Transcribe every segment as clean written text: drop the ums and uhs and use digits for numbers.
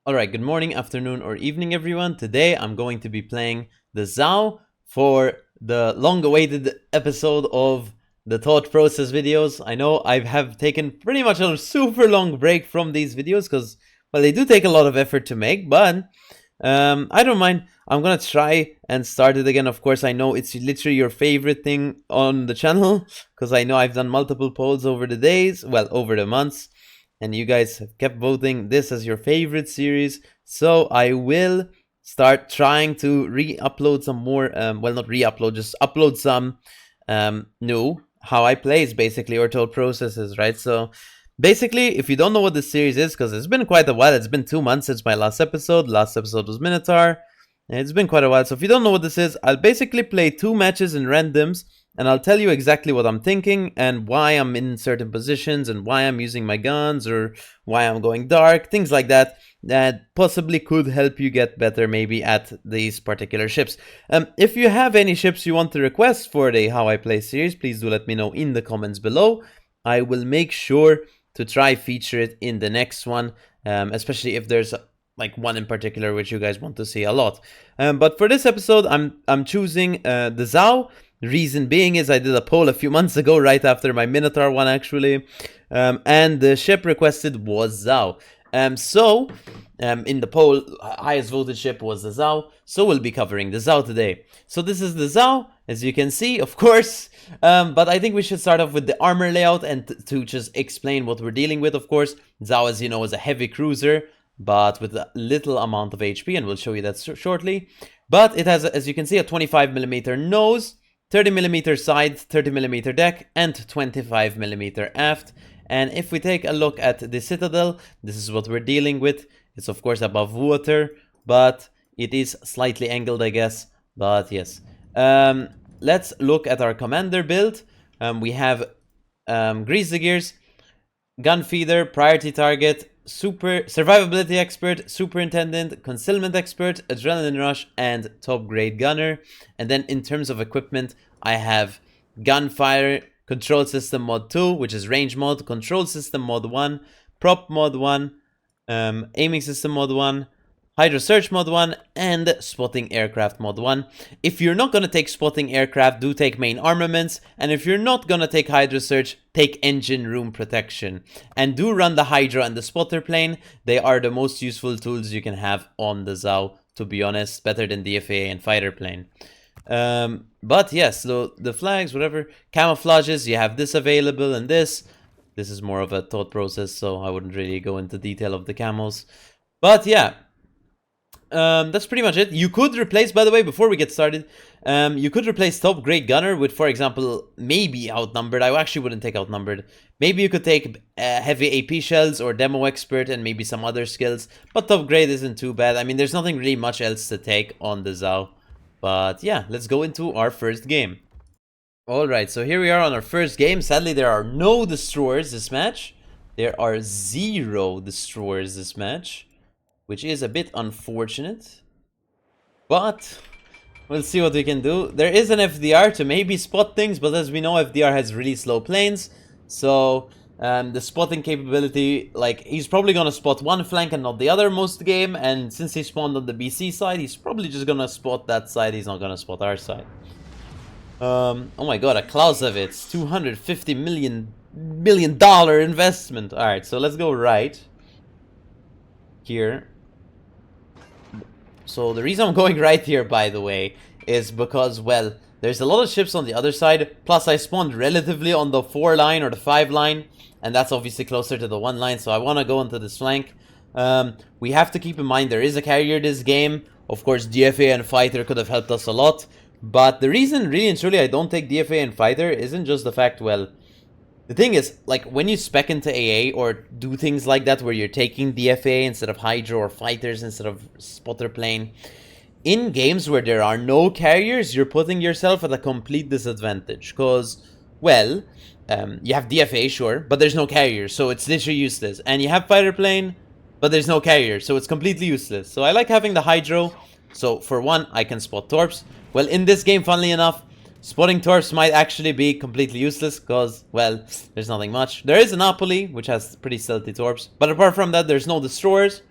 Alright, good morning, afternoon, or evening, everyone. Today I'm going to be playing the Zao for the long-awaited episode of the thought process videos. I know I have taken pretty much a super long break from these videos because, well, they do take a lot of effort to make, but I don't mind. I'm gonna try and start it again. Of course, I know it's literally your favorite thing on the channel because I know I've done multiple polls over the days, well, over the months, and you guys have kept voting this as your favorite series. So I will start trying to re-upload some more. Well, not re-upload, just upload some new how I plays basically, or told processes, right? So basically, if you don't know what this series is, because it's been quite a while, it's been 2 months since my last episode. Last episode was Minotaur. It's been quite a while. So if you don't know what this is, I'll basically play 2 matches in randoms, and I'll tell you exactly what I'm thinking and why I'm in certain positions and why I'm using my guns or why I'm going dark, things like that, that possibly could help you get better maybe at these particular ships. If you have any ships you want to request for the How I Play series, please do let me know in the comments below. I will make sure to try feature it in the next one, especially if there's like one in particular which you guys want to see a lot. But for this episode, I'm choosing the Zao. Reason being is I did a poll a few months ago, right after my Minotaur one actually, and the ship requested was Zao. In the poll, highest voted ship was the Zao, so we'll be covering the Zao today. So this is the Zao, as you can see, of course, but I think we should start off with the armor layout and to just explain what we're dealing with, of course. Zao, as you know, is a heavy cruiser, but with a little amount of HP, and we'll show you that shortly. But it has, as you can see, a 25mm nose, 30mm side, 30mm deck, and 25mm aft. And if we take a look at the Citadel, this is what we're dealing with. It's of course above water, but it is slightly angled, I guess. But yes. Let's look at our commander build. We have Grease the Gears, Gun Feeder, Priority Target, Super Survivability Expert, Superintendent, Concealment Expert, Adrenaline Rush, and Top Grade Gunner. And then in terms of equipment, I have Gunfire, Control System Mod 2, which is Range Mod, Control System Mod 1, Prop Mod 1, Aiming System Mod 1, Hydro Search Mod 1, and Spotting Aircraft Mod 1. If you're not gonna take Spotting Aircraft, do take Main Armaments, and if you're not gonna take Hydro Search, take Engine Room Protection. And do run the Hydro and the Spotter Plane. They are the most useful tools you can have on the Zao, to be honest, better than the FAA and Fighter Plane. But yes, so the flags, whatever, camouflages, you have this available and this. This is more of a thought process, so I wouldn't really go into detail of the camos. But yeah, that's pretty much it. You could replace, by the way, before we get started, you could replace Top Grade Gunner with, for example, maybe Outnumbered. I actually wouldn't take Outnumbered. Maybe you could take Heavy AP Shells or Demo Expert and maybe some other skills. But Top Grade isn't too bad. I mean, there's nothing really much else to take on the Zao. But yeah, let's go into our first game. Alright, so here we are on our first game. Sadly, there are no destroyers this match. There are 0 destroyers this match, which is a bit unfortunate. But we'll see what we can do. There is an FDR to maybe spot things, but as we know, FDR has really slow planes. So the spotting capability, like, he's probably gonna spot one flank and not the other most of the game. And since he spawned on the BC side, he's probably just gonna spot that side. He's not gonna spot our side. Oh my god, a Clausewitz, $250 million investment. Alright, so let's go right here. So the reason I'm going right here, by the way, is because, well, there's a lot of ships on the other side, plus I spawned relatively on the 4 line or the 5 line, and that's obviously closer to the 1 line, so I want to go into this flank. We have to keep in mind there is a carrier this game. Of course, DFA and Fighter could have helped us a lot, but the reason, really and truly, I don't take DFA and Fighter isn't just the fact, well, the thing is, like, when you spec into AA or do things like that where you're taking DFA instead of Hydro or Fighters instead of Spotter Plane, in games where there are no carriers, you're putting yourself at a complete disadvantage. Because, well, you have DFA, sure, but there's no carriers, so it's literally useless. And you have Fighter Plane, but there's no carrier, so it's completely useless. So I like having the Hydro. So for one, I can spot Torps. Well, in this game, funnily enough, spotting Torps might actually be completely useless because, well, there's nothing much. There is a Napoli, which has pretty stealthy Torps. But apart from that, there's no destroyers.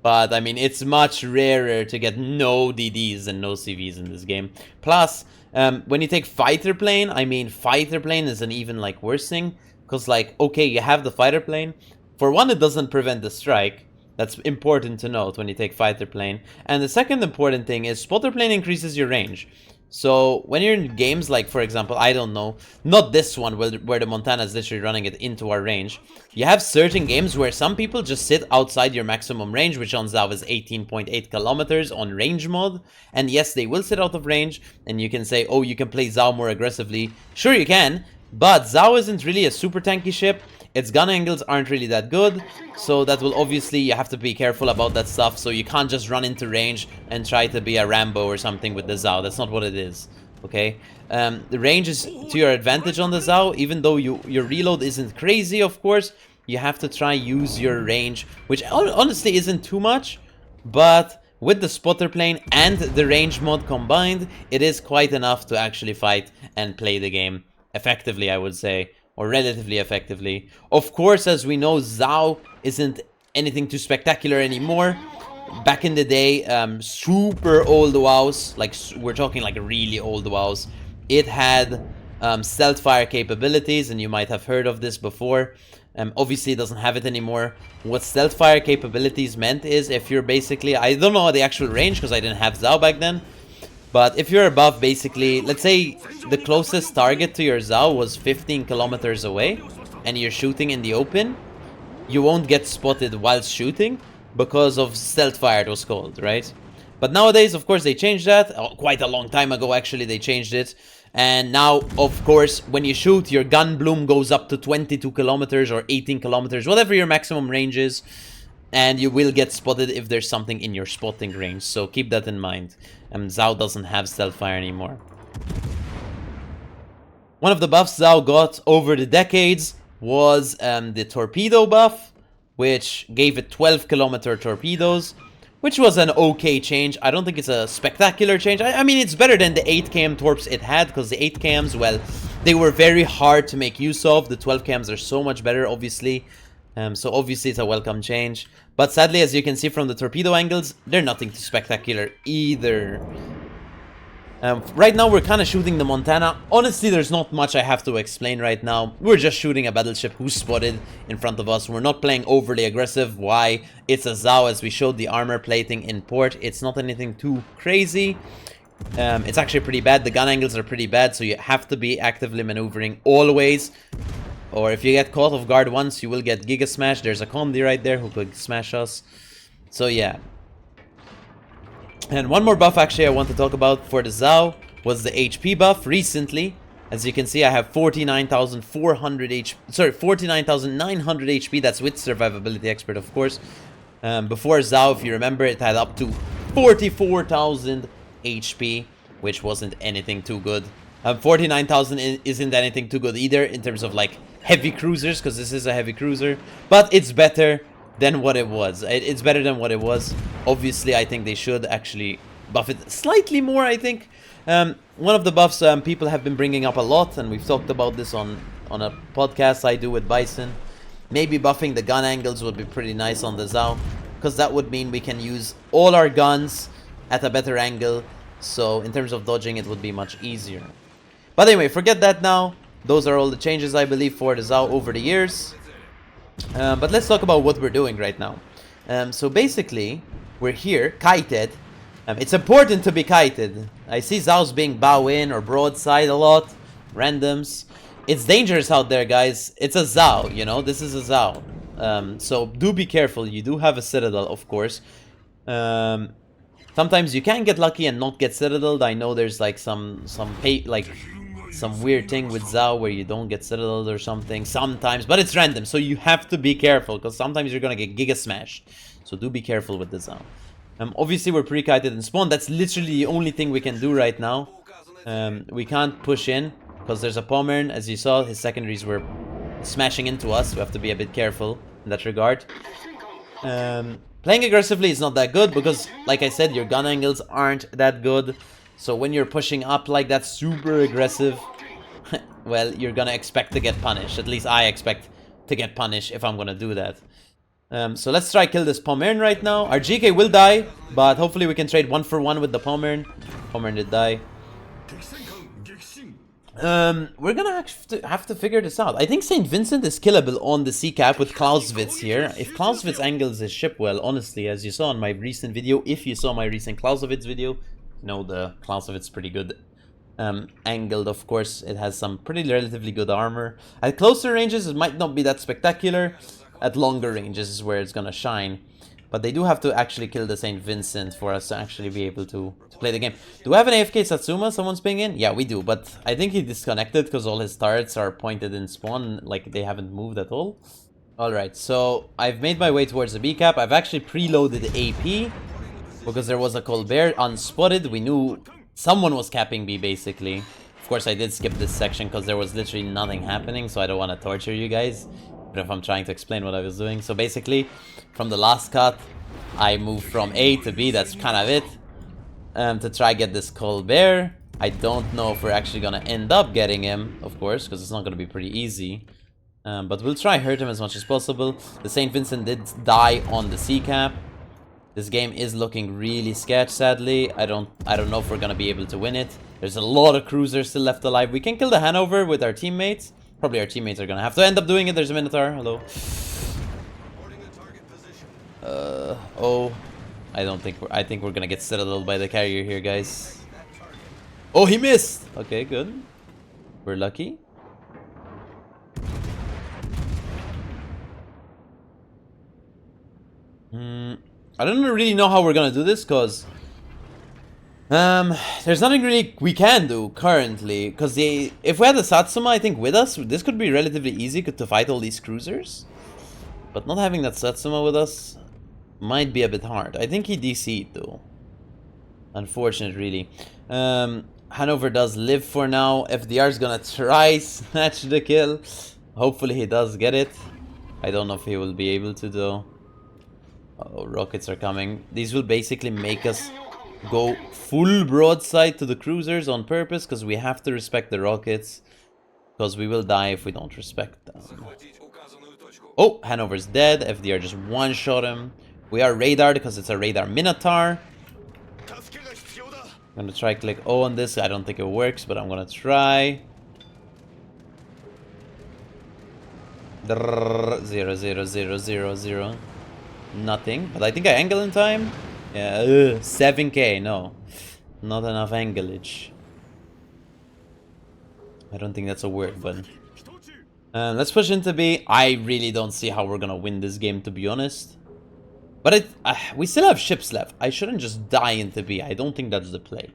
But, I mean, it's much rarer to get no DDs and no CVs in this game. Plus, when you take fighter plane, I mean, fighter plane is an even, like, worse thing. Because, like, okay, you have the fighter plane. For one, it doesn't prevent the strike. That's important to note when you take fighter plane. And the second important thing is spotter plane increases your range. So when you're in games like, for example, I don't know, not this one where the Montana is literally running it into our range. You have certain games where some people just sit outside your maximum range, which on Zao is 18.8 kilometers on range mode. And yes, they will sit out of range, and you can say, oh, you can play Zao more aggressively. Sure you can, but Zao isn't really a super tanky ship. Its gun angles aren't really that good, so that will obviously, you have to be careful about that stuff, so you can't just run into range and try to be a Rambo or something with the Zao. That's not what it is, okay? The range is to your advantage on the Zao, even though your reload isn't crazy, of course. You have to try use your range, which honestly isn't too much, but with the spotter plane and the range mod combined, it is quite enough to actually fight and play the game effectively, I would say. Or relatively effectively. Of course, as we know, Zao isn't anything too spectacular anymore. Back in the day, super old WoWs, like we're talking like really old WoWs, it had stealth fire capabilities, and you might have heard of this before. Obviously, it doesn't have it anymore. What stealth fire capabilities meant is if you're basically, I don't know the actual range because I didn't have Zao back then. But if you're above, basically, let's say the closest target to your Zao was 15 kilometers away, and you're shooting in the open, you won't get spotted whilst shooting, because of stealth fire, it was called, right? But nowadays, of course, they changed that. Quite a long time ago, actually, they changed it. And now, of course, when you shoot, your gun bloom goes up to 22 kilometers or 18 kilometers, whatever your maximum range is. And you will get spotted if there's something in your spotting range, so keep that in mind. Zao doesn't have stealth fire anymore. One of the buffs Zao got over the decades was the torpedo buff, which gave it 12-kilometer torpedoes, which was an okay change. I don't think it's a spectacular change. I mean, it's better than the 8km torps it had, because the 8kms, well, they were very hard to make use of. The 12kms are so much better, obviously. So obviously it's a welcome change. But sadly, as you can see from the torpedo angles, they're nothing too spectacular either. Right now we're kind of shooting the Montana. Honestly, there's not much I have to explain right now. We're just shooting a battleship who's spotted in front of us. We're not playing overly aggressive. Why? It's a Zao, as we showed the armor plating in port. It's not anything too crazy. It's actually pretty bad. The gun angles are pretty bad, so you have to be actively maneuvering always. Or if you get caught off guard once, you will get Giga Smash. There's a Comedy right there who could smash us. So yeah. And one more buff actually I want to talk about for the Zao was the HP buff recently. As you can see, I have 49,400 HP. Sorry, 49,900 HP. That's with Survivability Expert, of course. Before Zao, if you remember, it had up to 44,000 HP, which wasn't anything too good. 49,000 isn't anything too good either in terms of like heavy cruisers, because this is a heavy cruiser, but it's better than what it was. It's better than what it was. Obviously, I think they should actually buff it slightly more, I think. One of the buffs people have been bringing up a lot, and we've talked about this on a podcast I do with Bison. Maybe buffing the gun angles would be pretty nice on the Zao, because that would mean we can use all our guns at a better angle, so in terms of dodging it would be much easier. But anyway, forget that now. Those are all the changes, I believe, for the Zao over the years. But let's talk about what we're doing right now. So basically, we're here, kited. It's important to be kited. I see Zaos being bow in or broadside a lot. Randoms. It's dangerous out there, guys. It's a Zao, you know? This is a Zao. So do be careful. You do have a Citadel, of course. Sometimes you can get lucky and not get Citadeled. I know there's like some weird thing with Zao where you don't get Citadeled or something sometimes, but it's random, so you have to be careful, because sometimes you're gonna get Giga Smashed. So do be careful with the Zao. Obviously we're pre-kited in spawn. That's literally the only thing we can do right now. We can't push in because there's a Pommern. As you saw, his secondaries were smashing into us. We have to be a bit careful in that regard. Playing aggressively is not that good because, like I said, your gun angles aren't that good. So when you're pushing up like that, super aggressive, well, you're gonna expect to get punished. At least I expect to get punished if I'm gonna do that. So let's try kill this Pommern right now. Our GK will die, but hopefully we can trade 1-for-1 with the Pommern. Pommern did die. We're gonna have to figure this out. I think St. Vincent is killable on the sea cap with Clausewitz here. If Clausewitz angles his ship well, honestly, as you saw in my recent video, if you saw my recent Clausewitz video, you know the Clausewitz pretty good. Angled, of course, it has some pretty relatively good armor. At closer ranges, it might not be that spectacular. At longer ranges is where it's gonna shine. But they do have to actually kill the St. Vincent for us to actually be able to play the game. Do we have an AFK Satsuma someone's pinging? Yeah, we do, but I think he disconnected because all his turrets are pointed in spawn, like they haven't moved at all. Alright, so I've made my way towards the B cap. I've actually preloaded AP because there was a Colbert unspotted. We knew someone was capping B, basically. Of course, I did skip this section because there was literally nothing happening, so I don't want to torture you guys. But if I'm trying to explain what I was doing. So basically, from the last cut, I moved from A to B, that's kind of it. To try get this Colbert. I don't know if we're actually going to end up getting him, of course, because it's not going to be pretty easy. But we'll try hurt him as much as possible. The St. Vincent did die on the C cap. This game is looking really sketch, sadly. I don't know if we're going to be able to win it. There's a lot of cruisers still left alive. We can kill the Hanover with our teammates. Probably our teammates are gonna have to end up doing it. There's a Minotaur. Hello. Oh. I think we're gonna get citadel by the carrier here, guys. Oh, he missed! Okay, good. We're lucky. I don't really know how we're gonna do this, cause there's nothing really we can do currently, because if we had the Satsuma, I think, with us, this could be relatively easy to fight all these cruisers. But not having that Satsuma with us might be a bit hard. I think he DC'd, though. Unfortunate, really. Hanover does live for now. FDR's gonna try snatch the kill. Hopefully he does get it. I don't know if he will be able to, though. Oh, rockets are coming. These will basically make us go full broadside to the cruisers on purpose, because we have to respect the rockets, because we will die if we don't respect them. Oh, Hanover's dead. FDR just one-shot him. We are radared because it's a radar Minotaur. I'm gonna try click O on this. I don't think it works, but I'm gonna try. 0 0 0 0 0. Nothing, but I think I angle in time. Yeah, 7k, no. Not enough anglage. I don't think that's a word, but... let's push into B. I really don't see how we're gonna win this game, to be honest. But we still have ships left. I shouldn't just die into B. I don't think that's the play.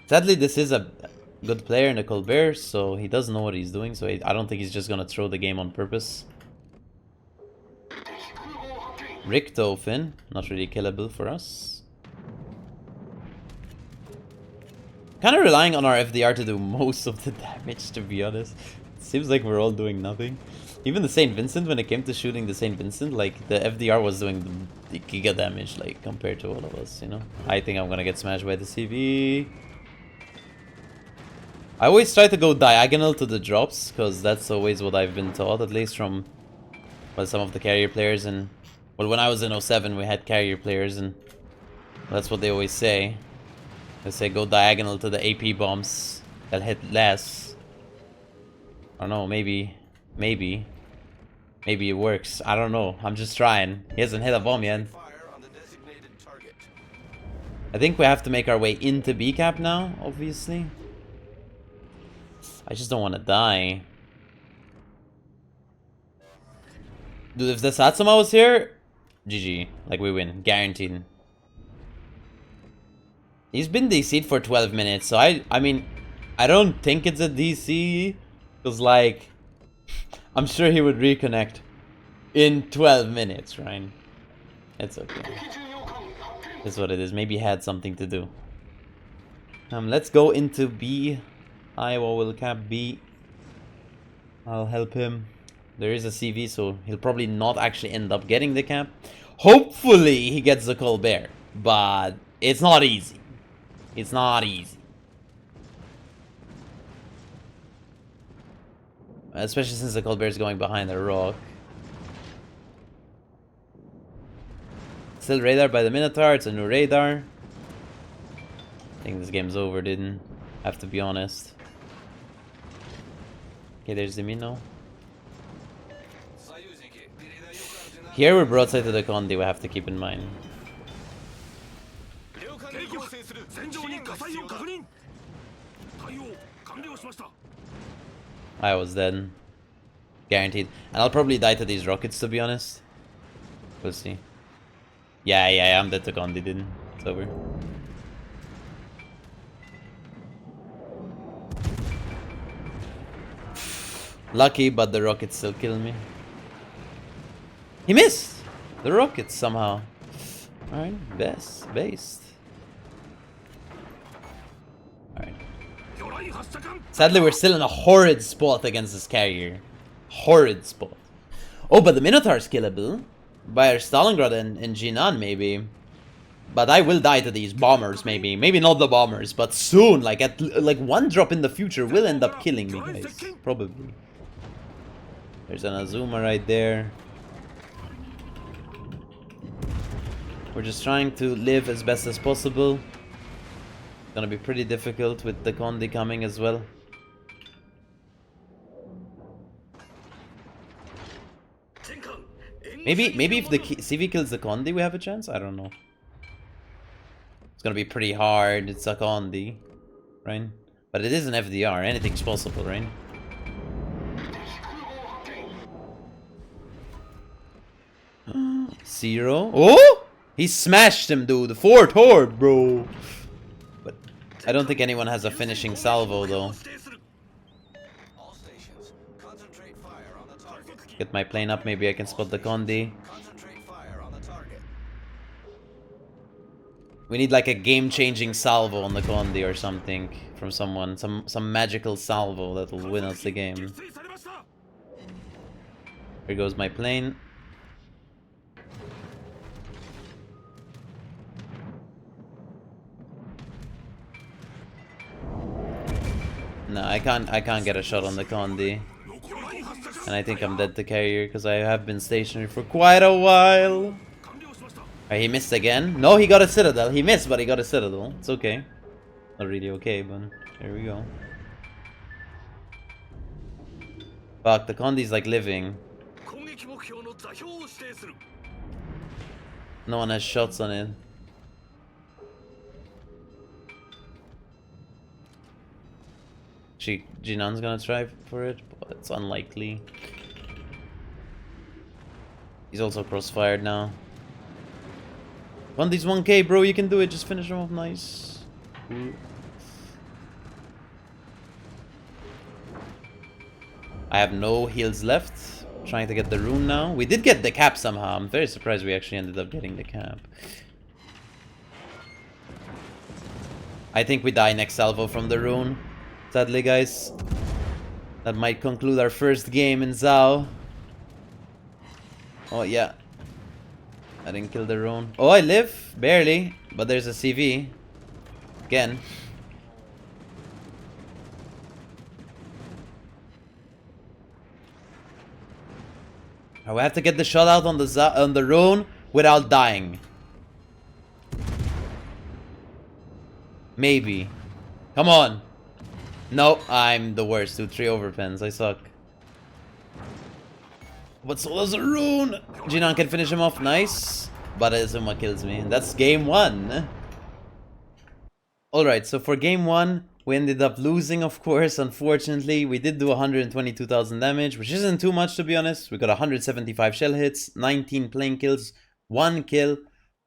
Sadly, this is a good player in the Colbert, so he does know what he's doing. So I don't think he's just gonna throw the game on purpose. Richthofen, not really killable for us. Kind of relying on our FDR to do most of the damage, to be honest. It seems like we're all doing nothing. Even the St. Vincent, when it came to shooting the St. Vincent, like, the FDR was doing the giga damage, like, compared to all of us, you know? I think I'm gonna get smashed by the CV. I always try to go diagonal to the drops, because that's always what I've been taught, at least from, well, some of the carrier players. And, well, when I was in 07, we had carrier players, and that's what they always say. They say go diagonal to the AP bombs. They'll hit less. I don't know, maybe it works. I don't know. I'm just trying. He hasn't hit a bomb yet. I think we have to make our way into B cap now, obviously. I just don't want to die. Dude, if the Satsuma was here, GG. Like, we win. Guaranteed. He's been DC'd for 12 minutes, so I mean, I don't think it's a DC. Because, like, I'm sure he would reconnect in 12 minutes, right? It's okay. That's what it is. Maybe he had something to do. Let's go into B. Iowa will cap B. I'll help him. There is a CV, so he'll probably not actually end up getting the cap. Hopefully he gets the Colbert, but it's not easy. It's not easy. Especially since the Colbert is going behind the rock. Still radar by the Minotaur. It's a new radar. I think this game's over, didn't have to be honest. Okay, there's the Mino. Here we're broadside to the Condi, we have to keep in mind. I was dead. Guaranteed. And I'll probably die to these rockets, to be honest. We'll see. Yeah, I'm dead to Condi, didn't. It's over. Lucky, but the rockets still kill me. He missed! The rockets somehow. Alright, based. Alright. Sadly, we're still in a horrid spot against this carrier. Horrid spot. Oh, but the Minotaur's killable. By our Stalingrad and Jinan, maybe. But I will die to these bombers, maybe. Maybe not the bombers, but soon. Like, one drop in the future will end up killing me, guys. Probably. There's an Azuma right there. We're just trying to live as best as possible. It's gonna be pretty difficult with the Condi coming as well. Maybe if the CV kills the Condi, we have a chance? I don't know. It's gonna be pretty hard. It's a Condi, right? But it is an FDR. Anything's possible, right? Zero. Oh! He smashed him, dude. Fort Horde, bro. But I don't think anyone has a finishing salvo, though. Get my plane up. Maybe I can spot the Condi. We need like a game-changing salvo on the Condi or something from someone. Some magical salvo that will win us the game. Here goes my plane. No, I can't get a shot on the Condi. And I think I'm dead to carrier because I have been stationary for quite a while. Right, he missed again. No, he got a Citadel. He missed, but he got a Citadel. It's okay. Not really okay, but here we go. Fuck, the Condi's like living. No one has shots on it. Jinan's gonna try for it, but it's unlikely. He's also crossfired now. Condi's 1k, bro, you can do it. Just finish him off nice. Ooh. I have no heals left. Trying to get the rune now. We did get the cap somehow. I'm very surprised we actually ended up getting the cap. I think we die next salvo from the rune. Sadly, guys. That might conclude our first game in Zao. Oh, yeah. I didn't kill the rune. Oh, I live. Barely. But there's a CV. Again. I have to get the shot out on the rune without dying. Maybe. Come on. No, I'm the worst, dude. 3 overpens. I suck. But so does a rune. Jinan can finish him off. Nice. But Azuma kills me. That's game 1. Alright, so for game 1, we ended up losing, of course, unfortunately. We did do 122,000 damage, which isn't too much, to be honest. We got 175 shell hits, 19 plane kills, 1 kill,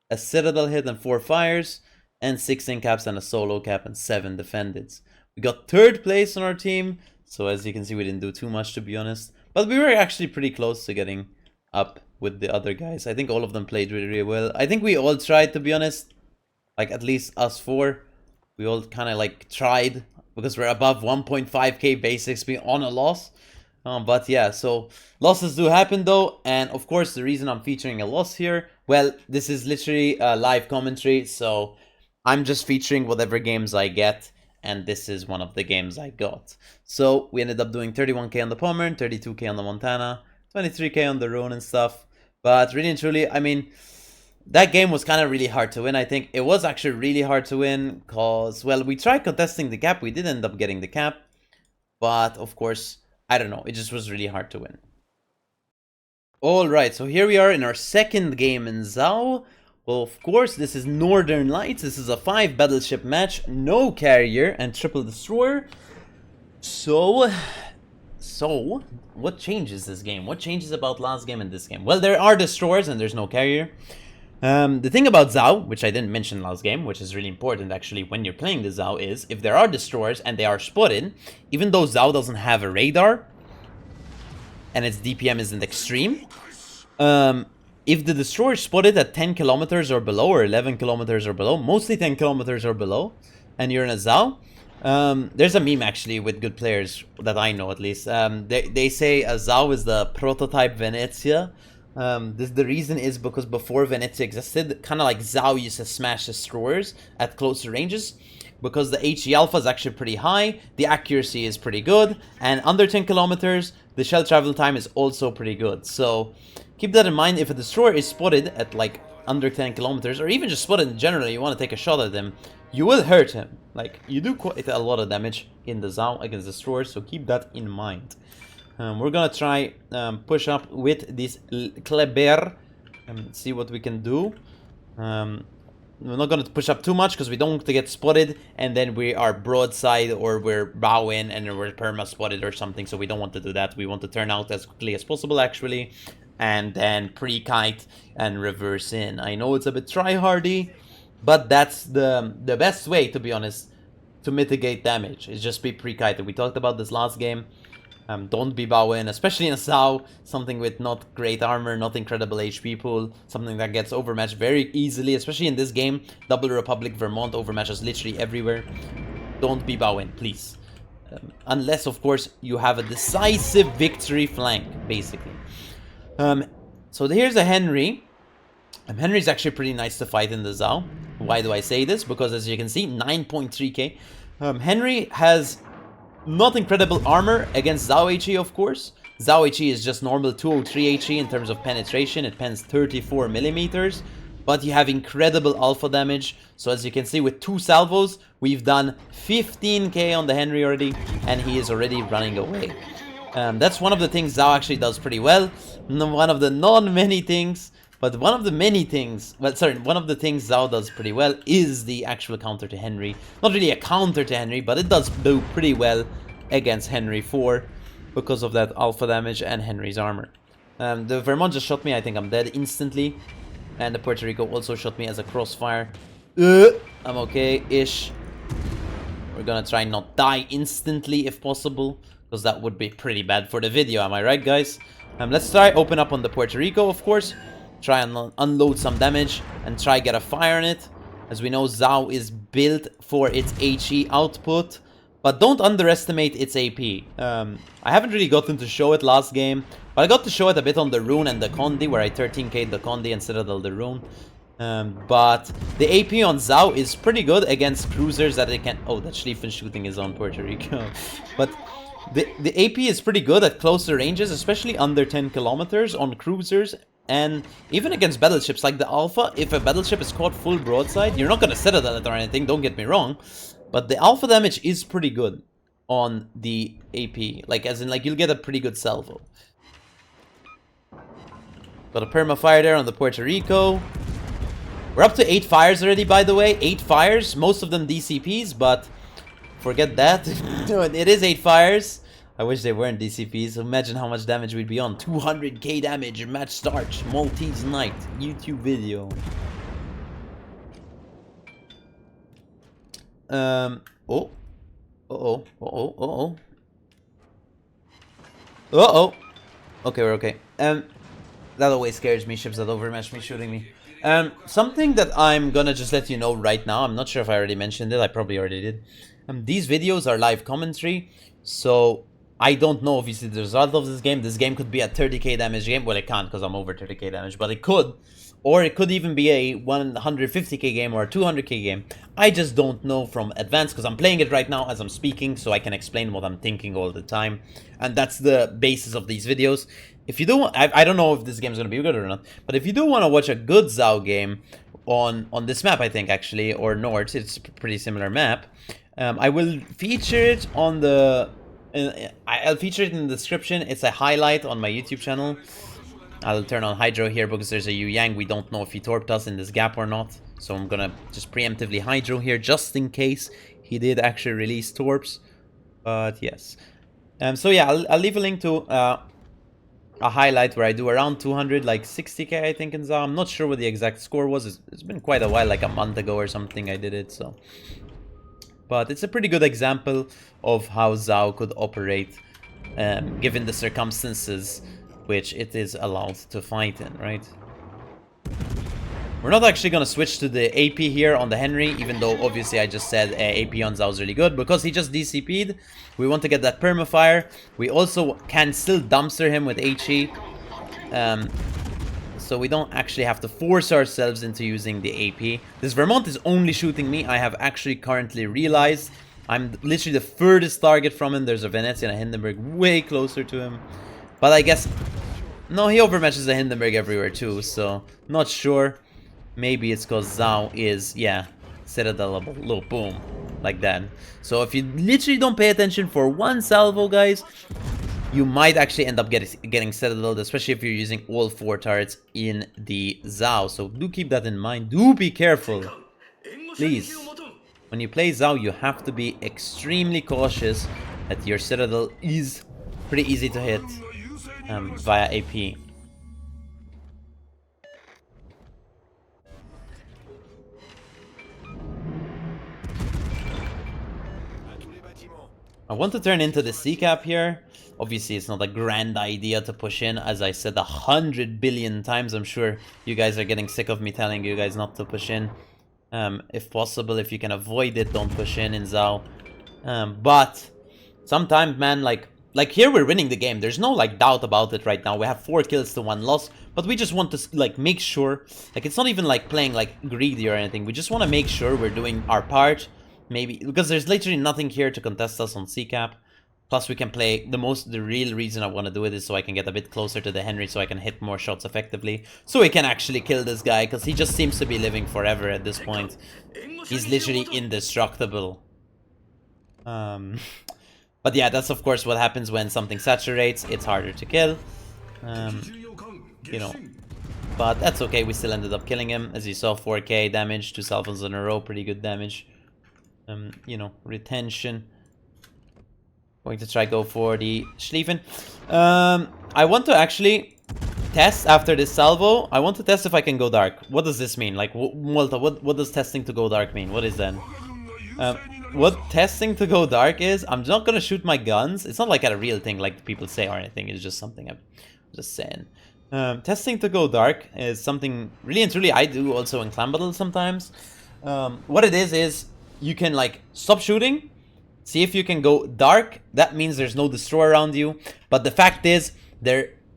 a Citadel hit and 4 fires, and 16 caps and a solo cap and 7 defended. We got 3rd place on our team, so as you can see, we didn't do too much, to be honest. But we were actually pretty close to getting up with the other guys. I think all of them played really, really well. I think we all tried, to be honest. Like, at least us 4. We all kind of like tried because we're above 1.5k base XP on a loss. But yeah, so losses do happen though. And of course, the reason I'm featuring a loss here, well, this is literally a live commentary. So I'm just featuring whatever games I get. And this is one of the games I got. So we ended up doing 31k on the Pommern, 32k on the Montana, 23k on the Rhone and stuff. But really and truly, I mean, that game was kind of really hard to win. I think it was actually really hard to win because, well, we tried contesting the cap. We did end up getting the cap. But, of course, I don't know. It just was really hard to win. Alright, so here we are in our second game in Zao. Well, of course, this is Northern Lights. This is a 5 battleship match. No carrier and triple destroyer. So, what changes this game? What changes about last game and this game? Well, there are destroyers and there's no carrier. The thing about Zao, which I didn't mention last game, which is really important actually when you're playing the Zao, is if there are destroyers and they are spotted, even though Zao doesn't have a radar and its DPM isn't extreme, if the destroyer is spotted at 10 kilometers or below, or 11 kilometers or below, mostly 10 kilometers or below, and you're in a Zao, there's a meme actually with good players that I know at least. They say a Zao is the prototype Venezia. The reason is because before Venezia existed, kind of like Zao used to smash destroyers at closer ranges, because the HE alpha is actually pretty high, the accuracy is pretty good, and under 10 kilometers, the shell travel time is also pretty good. So keep that in mind. If a destroyer is spotted at like under 10 kilometers, or even just spotted in general, you want to take a shot at him, you will hurt him. Like, you do quite a lot of damage in the Zao against destroyers, so keep that in mind. We're gonna try push up with this Kleber and see what we can do. We're not gonna push up too much because we don't want to get spotted and then we are broadside or we're bow in and we're perma spotted or something, so we don't want to do that. We want to turn out as quickly as possible actually, and then pre-kite and reverse in. I know it's a bit try-hardy, but that's the best way, to be honest, to mitigate damage, is just be pre-kited. We talked about this last game. Don't be bow in, especially in a Zao, something with not great armor, not incredible HP pool, something that gets overmatched very easily, especially in this game. Double Republic Vermont overmatches literally everywhere. Don't be bow in, please. Unless, of course, you have a decisive victory flank, basically. So here's a Henry. Henry's actually pretty nice to fight in the Zao. Why do I say this? Because as you can see, 9.3k. Henry has not incredible armor against Zao HE, of course. Zao HE is just normal 203 HE in terms of penetration. It pens 34 millimeters. But you have incredible alpha damage. So as you can see, with 2 salvos, we've done 15k on the Henry already. And he is already running away. That's one of the things Zao actually does pretty well. One of the non-many things. But one of the many things, well, sorry, one of the things Zao does pretty well is the actual counter to Henry. Not really a counter to Henry, but it does do pretty well against Henry 4 because of that alpha damage and Henry's armor. The Vermont just shot me. I think I'm dead instantly. And the Puerto Rico also shot me as a crossfire. I'm okay-ish. We're gonna try not die instantly if possible, because that would be pretty bad for the video. Am I right, guys? Let's try open up on the Puerto Rico, of course. Try and unload some damage and try get a fire on it. As we know, Zao is built for its HE output, but don't underestimate its AP. I haven't really gotten to show it last game, but I got to show it a bit on the Rune and the Condi, where I 13k'd the Condi and Citadel the Rune. But the AP on Zao is pretty good against cruisers that it can... Oh, that Schlieffen shooting is on Puerto Rico. But the AP is pretty good at closer ranges, especially under 10 kilometers on cruisers. And even against battleships like the Alpha, if a battleship is caught full broadside, you're not going to Citadel it or anything, don't get me wrong. But the Alpha damage is pretty good on the AP. Like, as in, like, you'll get a pretty good salvo. Got a perma fire there on the Puerto Rico. We're up to 8 fires already, by the way. 8 fires, most of them DCPs, but forget that. It is 8 fires. I wish they weren't DCPs. Imagine how much damage we'd be on. 200k damage. Match starts. MalteseKnight. YouTube video. Oh. Okay, we're okay. That always scares me. Ships that overmatch me shooting me. Something that I'm gonna just let you know right now. I'm not sure if I already mentioned it. I probably already did. These videos are live commentary. So I don't know obviously the result of this game. This game could be a 30k damage game. Well, it can't because I'm over 30k damage, but it could. Or it could even be a 150k game or a 200k game. I just don't know from advance because I'm playing it right now as I'm speaking, so I can explain what I'm thinking all the time. And that's the basis of these videos. if you do, I don't know if this game's gonna be good or not, but if you do want to watch a good Zao game on this map, I think actually, or North, it's a pretty similar map. I will feature it on the. I'll feature it in the description. It's a highlight on my YouTube channel. I'll turn on Hydro here because there's a Yu Yang. We don't know if he torped us in this gap or not. So I'm gonna just preemptively Hydro here just in case he did actually release torps. But yes. So yeah, I'll leave a link to a highlight where I do around 200, like 60k I think in Zao. I'm not sure what the exact score was. It's been quite a while, like a month ago or something I did it, so. But it's a pretty good example of how Zao could operate given the circumstances which it is allowed to fight in, right? We're not actually going to switch to the AP here on the Henry, even though obviously I just said AP on Zao is really good, because he just DCP'd. We want to get that permafire. We also can still dumpster him with HE. So we don't actually have to force ourselves into using the AP. This Vermont is only shooting me. I have actually currently realized I'm literally the furthest target from him. There's a Venezia and a Hindenburg way closer to him. But I guess... No, he overmatches the Hindenburg everywhere too, so not sure. Maybe it's because Zao is, yeah, Citadel-able. Boom. Like that. So if you literally don't pay attention for one salvo, guys, you might actually end up getting Citadel, especially if you're using all 4 turrets in the Zao. So do keep that in mind. Do be careful. Please. When you play Zao, you have to be extremely cautious that your Citadel is pretty easy to hit via AP. I want to turn into the C-cap here. Obviously, it's not a grand idea to push in. As I said 100 billion times, I'm sure you guys are getting sick of me telling you guys not to push in. If possible, if you can avoid it, don't push in Zao. But sometimes, man, like here we're winning the game. There's no like doubt about it right now. We have 4 kills to 1 loss, but we just want to like make sure, like it's not even like playing like greedy or anything. We just want to make sure we're doing our part. Maybe because there's literally nothing here to contest us on C-cap. Plus we can play the real reason I want to do it is so I can get a bit closer to the Henry so I can hit more shots effectively. So we can actually kill this guy because he just seems to be living forever at this point. He's literally indestructible. But yeah, that's of course what happens when something saturates. It's harder to kill. You know. But that's okay, we still ended up killing him. As you saw, 4k damage, 2 salvos in a row, pretty good damage. You know, retention. Going to try go for the Schlieffen. I want to actually test after this salvo. I want to test if I can go dark. What does this mean? Like, Malta, what does testing to go dark mean? What is that? What testing to go dark is, I'm not gonna shoot my guns. It's not like a real thing like people say or anything. It's just something I'm just saying. Testing to go dark is something really and truly I do also in clan battle sometimes. What it is you can like stop shooting, see if you can go dark. That means there's no destroyer around you. But the fact is,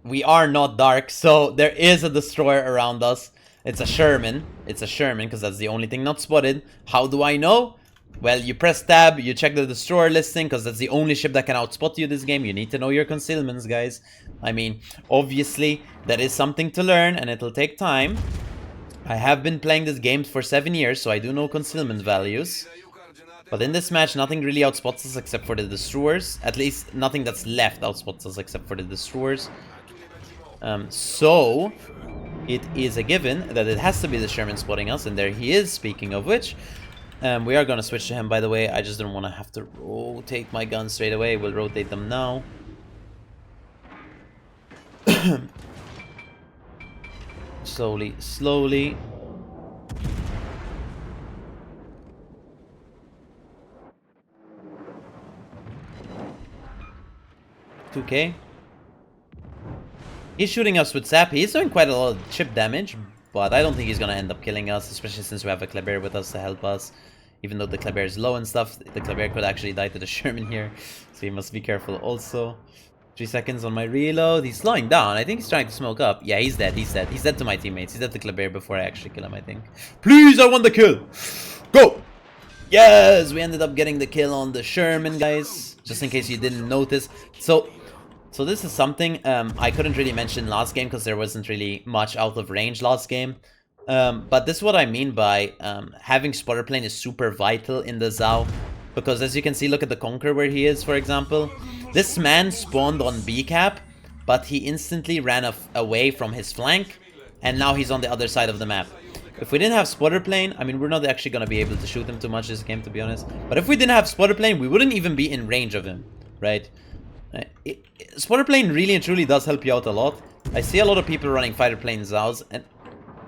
we are not dark, so there is a destroyer around us. It's a Sherman. It's a Sherman because that's the only thing not spotted. How do I know? Well, you press tab, you check the destroyer listing because that's the only ship that can outspot you this game. You need to know your concealments, guys. I mean, obviously, that is something to learn and it'll take time. I have been playing this game for 7 years, so I do know concealment values. But in this match, nothing really outspots us except for the destroyers. At least, nothing that's left outspots us except for the destroyers. So, it is a given that it has to be the Sherman spotting us, and there he is, speaking of which. We are going to switch to him, by the way. I just don't want to have to rotate my guns straight away. We'll rotate them now. Slowly, slowly. $2K. He's shooting us with Sap. He's doing quite a lot of chip damage, but I don't think he's gonna end up killing us, especially since we have a Kleber with us to help us. Even though the Kleber is low and stuff, the Kleber could actually die to the Sherman here, so you must be careful also. 3 seconds on my reload. He's slowing down. I think he's trying to smoke up. Yeah, he's dead. He's dead. He's dead to my teammates. He's dead to Kleber before I actually kill him, I think. Please, I want the kill. Go! Yes! We ended up getting the kill on the Sherman, guys. Just in case you didn't notice. So, So this is something I couldn't really mention last game because there wasn't really much out of range last game. But this is what I mean by having spotter plane is super vital in the Zao. Because as you can see, look at the Conqueror where he is, for example. This man spawned on B cap, but he instantly ran away from his flank. And now he's on the other side of the map. If we didn't have spotter plane, I mean, we're not actually going to be able to shoot him too much this game, to be honest. But if we didn't have spotter plane, we wouldn't even be in range of him, right? Spotter plane really and truly does help you out a lot. I see a lot of people running fighter plane Zaos, and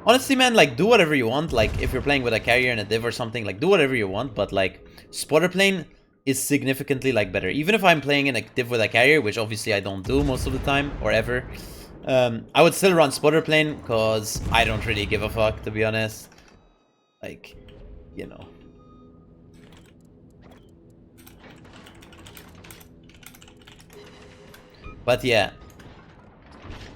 honestly, man, like, do whatever you want. Like, if you're playing with a carrier and a div or something, like, do whatever you want. But, like, spotter plane is significantly, like, better. Even if I'm playing in a div with a carrier, which obviously I don't do most of the time, or ever, I would still run spotter plane, because I don't really give a fuck, to be honest. Like, you know. But yeah.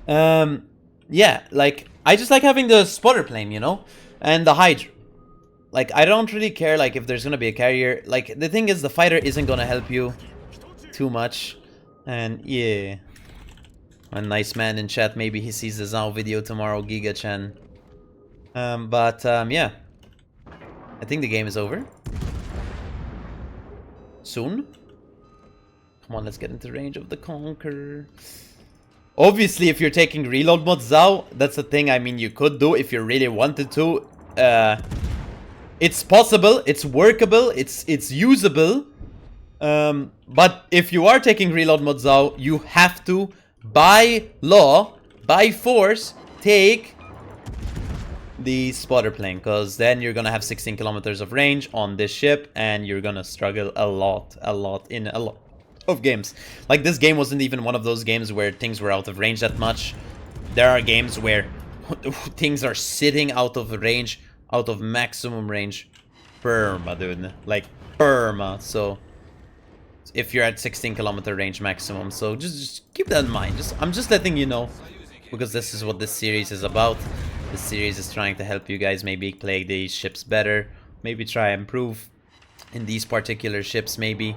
Yeah, like, I just like having the spotter plane, you know? And the Hydra. Like, I don't really care, like, if there's gonna be a carrier. Like, the thing is, the fighter isn't gonna help you too much. And, yeah. A nice man in chat, maybe he sees the Zao video tomorrow, Giga-chan. Yeah. I think the game is over. Soon. Come on, let's get into range of the Conqueror. Obviously, if you're taking reload mod Zao, that's a thing, I mean, you could do if you really wanted to. It's possible, it's workable, it's usable. But if you are taking reload mod Zao, you have to, by law, by force, take the spotter plane, because then you're gonna have 16 kilometers of range on this ship, and you're gonna struggle a lot in a lot of games. Like, this game wasn't even one of those games where things were out of range that much. There are games where things are sitting out of range, out of maximum range. Perma, dude. Like, perma. So, if you're at 16 kilometer range maximum. So, just keep that in mind. I'm just letting you know, because this is what this series is about. This series is trying to help you guys maybe play these ships better. Maybe try and improve in these particular ships, maybe.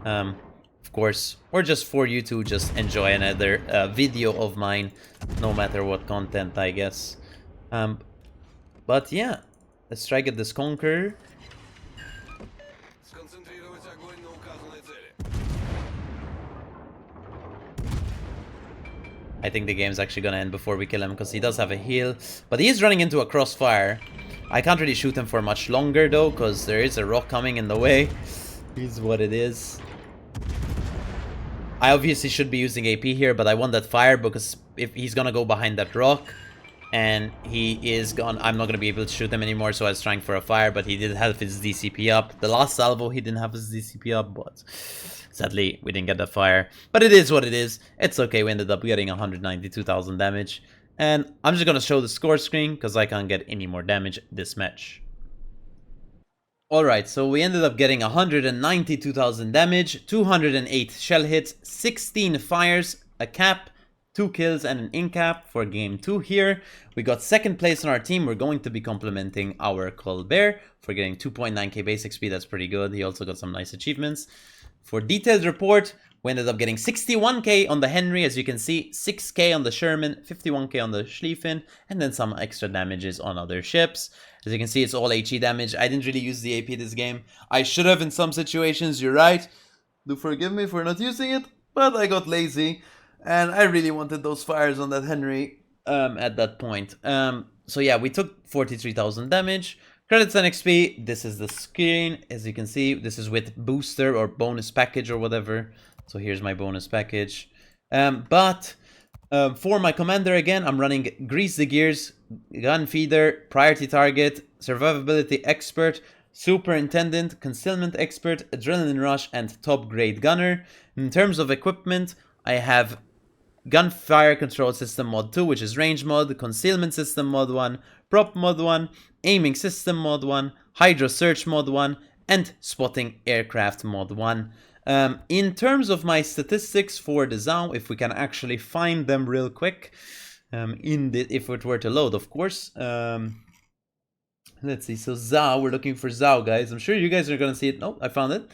Of course, or just for you to just enjoy another video of mine, no matter what content, I guess. But yeah, let's try get this Conqueror. I think the game's actually gonna end before we kill him, because he does have a heal, but he is running into a crossfire. I can't really shoot him for much longer though, because there is a rock coming in the way. Here's what it is. I obviously should be using AP here, but I want that fire, because if he's gonna go behind that rock, and he is gone, I'm not gonna be able to shoot him anymore, so I was trying for a fire, but he did have his DCP up. The last salvo, he didn't have his DCP up, but sadly, we didn't get that fire. But it is what it is. It's okay, we ended up getting 192,000 damage. And I'm just gonna show the score screen, because I can't get any more damage this match. Alright, so we ended up getting 192,000 damage, 208 shell hits, 16 fires, a cap, 2 kills and an in-cap for game 2 here. We got second place on our team. We're going to be complimenting our Colbert for getting 2.9k basic speed. That's pretty good. He also got some nice achievements. For detailed report, we ended up getting 61k on the Henry, as you can see, 6k on the Sherman, 51k on the Schlieffen, and then some extra damages on other ships. As you can see, it's all HE damage. I didn't really use the AP this game. I should have in some situations, you're right. Do forgive me for not using it, but I got lazy. And I really wanted those fires on that Henry at that point. So yeah, we took 43,000 damage. Credits and XP, this is the screen. As you can see, this is with booster or bonus package or whatever. So here's my bonus package. For my commander, again, I'm running Grease the Gears, Gun Feeder, Priority Target, Survivability Expert, Superintendent, Concealment Expert, Adrenaline Rush, and Top Grade Gunner. In terms of equipment, I have Gunfire Control System Mod 2, which is Range Mod, Concealment System Mod 1, Prop Mod 1, Aiming System Mod 1, Hydro Search Mod 1, and Spotting Aircraft Mod 1. In terms of my statistics for the Zao, if we can actually find them real quick, if it were to load, of course. Let's see, so Zao, we're looking for Zao, guys. I'm sure you guys are gonna see it. Oh, I found it.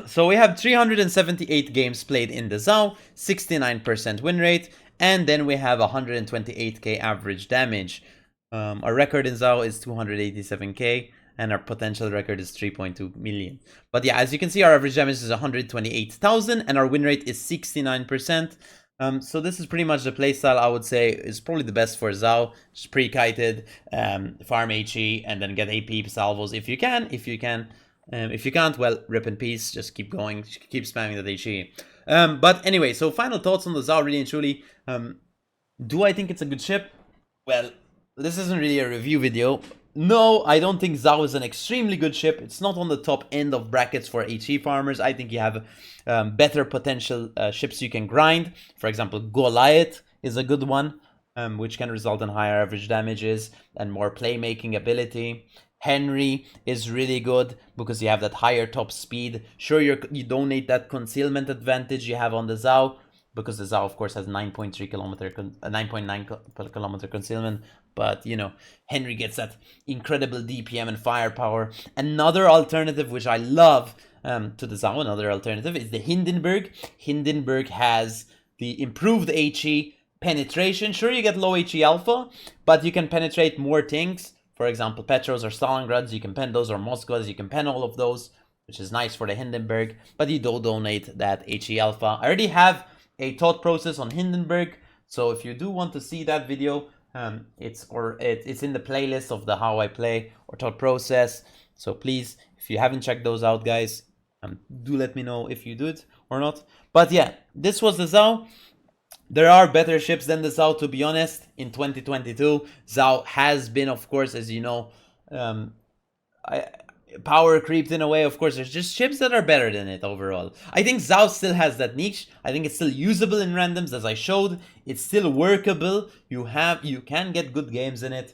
So we have 378 games played in the ZOW, 69% win rate, and then we have 128k average damage. Our record in ZOW is 287k, and our potential record is 3.2 million. But yeah, as you can see, our average damage is 128,000, and our win rate is 69%. So this is pretty much the playstyle I would say is probably the best for ZOW. Just pre-kited, farm HE, and then get AP salvos if you can. If you can't, well, rip in peace. Just keep going, keep spamming that HE. But anyway, so final thoughts on the ZOW, really and truly. Do I think it's a good ship? Well, this isn't really a review video. No, I don't think ZOW is an extremely good ship. It's not on the top end of brackets for HE farmers. I think you have better potential ships you can grind. For example, Goliath is a good one, which can result in higher average damages and more playmaking ability. Henry is really good because you have that higher top speed. Sure, you donate that concealment advantage you have on the ZOW, because the ZOW, of course, has 9.9 kilometer concealment. But, you know, Henry gets that incredible DPM and firepower. Another alternative, which I love to the ZOW, another alternative, is the Hindenburg. Hindenburg has the improved HE penetration. Sure, you get low HE alpha, but you can penetrate more things. For example, Petros or Stalingrads, you can pen those, or Moskvas, you can pen all of those, which is nice for the Hindenburg, but you don't donate that HE alpha. I already have a thought process on Hindenburg, so if you do want to see that video, it's in the playlist of the how I play or thought process. So please, if you haven't checked those out, guys, do let me know if you did or not. But yeah, this was the ZOW. There are better ships than the ZOW, to be honest, in 2022. ZOW has been, of course, as you know, power creeped in a way. Of course, there's just ships that are better than it overall. I think ZOW still has that niche. I think it's still usable in randoms, as I showed. It's still workable. You can get good games in it.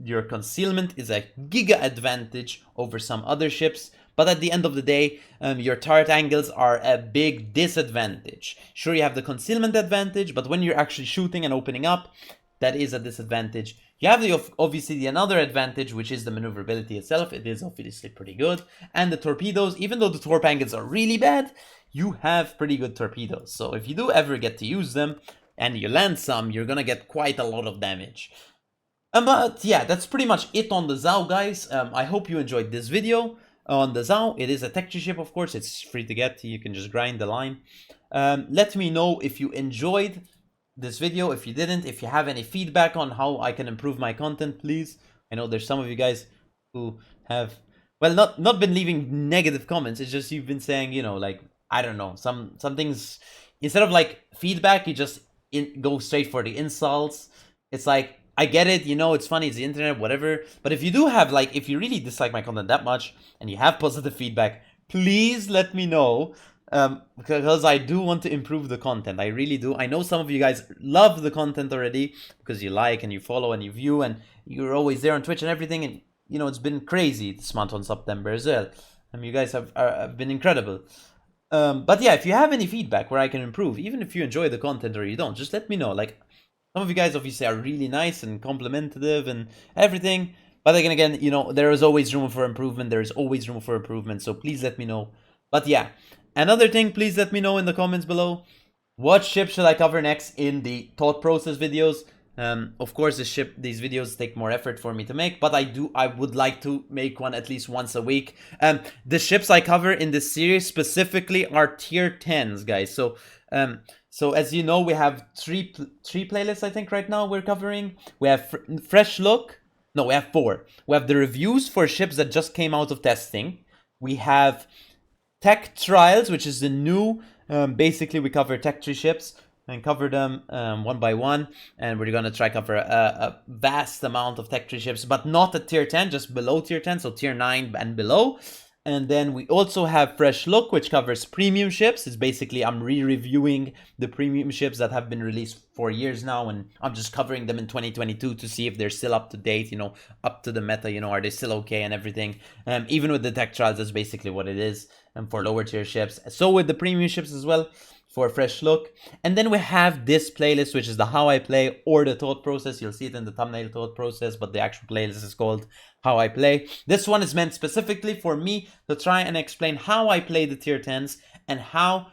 Your concealment is a giga advantage over some other ships. But at the end of the day, your turret angles are a big disadvantage. Sure, you have the concealment advantage, but when you're actually shooting and opening up, that is a disadvantage. You have obviously another advantage, which is the maneuverability itself. It is obviously pretty good. And the torpedoes, even though the torp angles are really bad, you have pretty good torpedoes. So if you do ever get to use them and you land some, you're gonna get quite a lot of damage. But yeah, that's pretty much it on the ZOW, guys. I hope you enjoyed this video on the ZOW. It is a tech tree ship, of course. It's free to get. You can just grind the line. Let me know if you enjoyed this video. If you didn't, if you have any feedback on how I can improve my content, please. I know there's some of you guys who have, well, not been leaving negative comments. It's just you've been saying, you know, like, I don't know, some things, instead of like feedback, you just go straight for the insults. It's like, I get it, you know, it's funny, it's the internet, whatever. But if you do have, like, if you really dislike my content that much and you have positive feedback, please let me know. Because I do want to improve the content. I really do. I know some of you guys love the content already because you like and you follow and you view and you're always there on Twitch and everything. And, you know, it's been crazy this month on September as well. You guys have been incredible. But yeah, if you have any feedback where I can improve, even if you enjoy the content or you don't, just let me know. Like, some of you guys obviously are really nice and complimentary and everything. But again, you know, there is always room for improvement. There is always room for improvement. So please let me know. But yeah, another thing, please let me know in the comments below. What ship should I cover next in the thought process videos? Of course, these videos take more effort for me to make, but I would like to make one at least once a week. The ships I cover in this series specifically are tier 10s, guys. So as you know, we have three playlists, I think, right now we're covering. We have Fresh Look. No, we have 4. We have the reviews for ships that just came out of testing. We have Tech Trials, which is the new, basically we cover tech tree ships and cover them one by one. And we're going to try cover a vast amount of tech tree ships, but not at tier 10, just below tier 10, so tier 9 and below. And then we also have Fresh Look, which covers premium ships. It's basically I'm re-reviewing the premium ships that have been released for years now, and I'm just covering them in 2022 to see if they're still up to date, you know, up to the meta, you know, are they still okay and everything. Even with the tech trials, that's basically what it is, and for lower tier ships. So with the premium ships as well, for a fresh look. And then we have this playlist, which is the how I play or the thought process. You'll see it in the thumbnail, thought process, but the actual playlist is called how I play. This one is meant specifically for me to try and explain how I play the tier 10s and how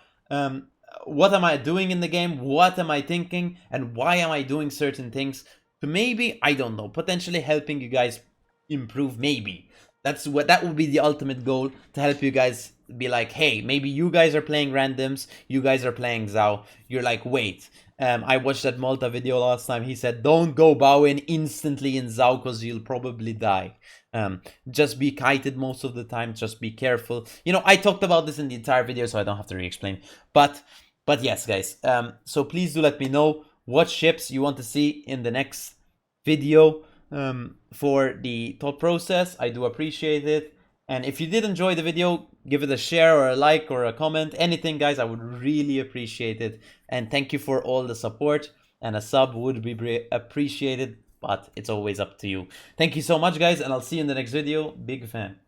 what am I doing in the game, what am I thinking, and why am I doing certain things to maybe, I don't know, potentially helping you guys improve. Maybe that would be the ultimate goal, to help you guys be like, hey, maybe you guys are playing randoms, you guys are playing Zhao, you're like, wait, I watched that Malta video last time. He said, don't go bowing instantly in Zhao because you'll probably die. Just be kited most of the time, just be careful. You know, I talked about this in the entire video, so I don't have to re-explain. But yes, guys, so please do let me know what ships you want to see in the next video for the thought process. I do appreciate it. And if you did enjoy the video, give it a share or a like or a comment, anything, guys. I would really appreciate it. And thank you for all the support, and a sub would be appreciated, but it's always up to you. Thank you so much, guys, and I'll see you in the next video. Big fan.